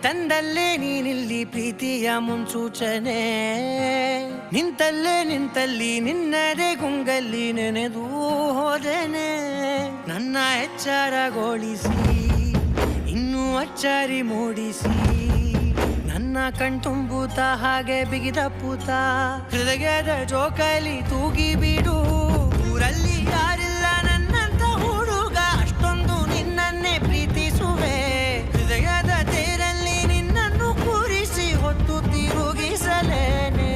ತಂದಲ್ಲೇ ನೀನಿಲ್ಲಿ ಪ್ರೀತಿಯ ಮುನ್ಸೂಚನೆ, ನಿಂತಲ್ಲಿ ನಿನ್ನದೇ ಗುಂಗಲ್ಲಿ ನೆನೆದು ಹೋದೆನೆ. ನನ್ನ ಎಚ್ಚರಗೊಳಿಸಿ ಇನ್ನೂ ಅಚ್ಚರಿ ಮೂಡಿಸಿ, ನನ್ನ ಕಣ್ತುಂಬುತ್ತ ಹಾಗೆ ಬಿಗಿದಪ್ಪುತ್ತ ಹೃದಯದ ಜೋಕಾಲಿ ತೂಗಿ ಬಿಡು. ಊರಲ್ಲಿ ಯಾರಿಲ್ಲ ನನ್ನಂತ ಹುಡುಗ, ಅಷ್ಟೊಂದು ನಿನ್ನನ್ನೇ ಪ್ರೀತಿಸುವೆ. ಹೃದಯದ ತೇರಲ್ಲಿ ನಿನ್ನನ್ನು ಕೂರಿಸಿ ಹೊತ್ತು ತಿರುಗಿಸಲೇನೆ.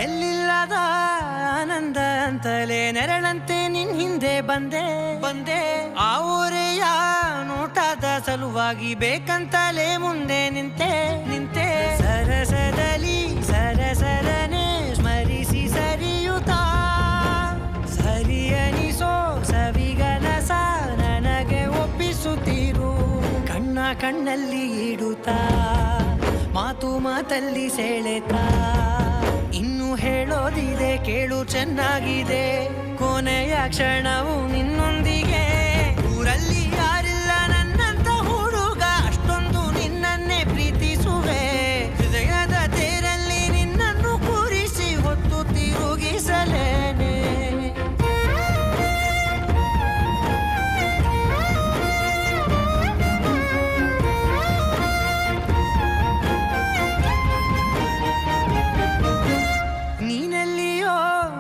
ಎಲ್ಲಿಲ್ಲದ ಆನಂದ ಅಂತಲೇ ನೆರಳಂತೆ ನಿನ್ ಹಿಂದೆ ಬಂದೆ. ಆ ಊರೆಯ ನೋಟದ ಸಲುವಾಗಿ ಬೇಕಂತಲೇ ಮುಂದೆ ನಿಂತೆ. ಸರಸದಲ್ಲಿ ಸರಸರನೆ ಸ್ಮರಿಸಿ ಸರಿಯುತ್ತಾ, ಸರಿಯನಿಸೋ ಸವಿಗನಸ ನನಗೆ ಒಪ್ಪಿಸುತ್ತೀರು. ಕಣ್ಣಲ್ಲಿ ಇಡುತ್ತಾ, ಮಾತಲ್ಲಿ ಸೆಳೆತಾ, ಇನ್ನು ಹೇಳೋದಿದೆ ಕೇಳು ಚೆನ್ನಾಗಿದೆ. ಕೊನೆಯ ಕ್ಷಣವು ನಿನ್ನೊಂದಿಗೆ. ಊರಲ್ಲಿ ಯಾರಿಲ್ಲ ನನ್ನಂತ ಹುಡುಗ, ಅಷ್ಟೊಂದು ನಿನ್ನನ್ನೇ ಪ್ರೀತಿಸುವೆ. ಹೃದಯದ ತೇರಲ್ಲಿ ನಿನ್ನನ್ನು ಕೂರಿಸಿ ಹೊತ್ತು ತಿರುಗಿಸಲೇನೆ.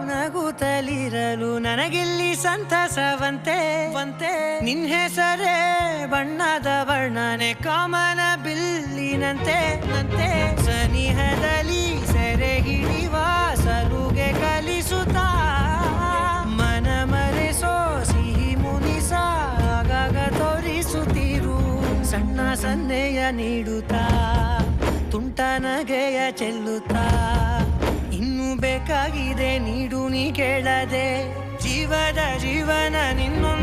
ನಗುತ್ತಲಿರಲು ನನಗಿಲ್ಲಿ ಸಂತಸವಂತೆ. ನಿನ್ ಹೆಸರೇ ಬಣ್ಣದ ವರ್ಣನೆ ಕಾಮನ ಬಿಲ್ಲಿನಂತೆ. ಸನಿಹದಲ್ಲಿ ಸೆರೆ ಹಿಡಿಯುವ ಸಲುಗೆ ಕಲಿಸುತ್ತಾ, ಮನ ಮರೆಸೋ ಸಿಹಿ ಮುನಿಸ ಆಗಾಗ ತೋರಿಸುತ್ತಿರು. ಸಣ್ಣ ಸನ್ನೆಯ ನೀಡುತ್ತಾ, ತುಂಟ ನಗೆಯ ಚೆಲ್ಲುತ್ತಾ, ಇನ್ನು ಬೇಕಾಗಿದೆ ನೀಡು ನೀ ಕೇಳದೆ. ಜೀವನ ನಿನ್ನೊಂದಿಗೆ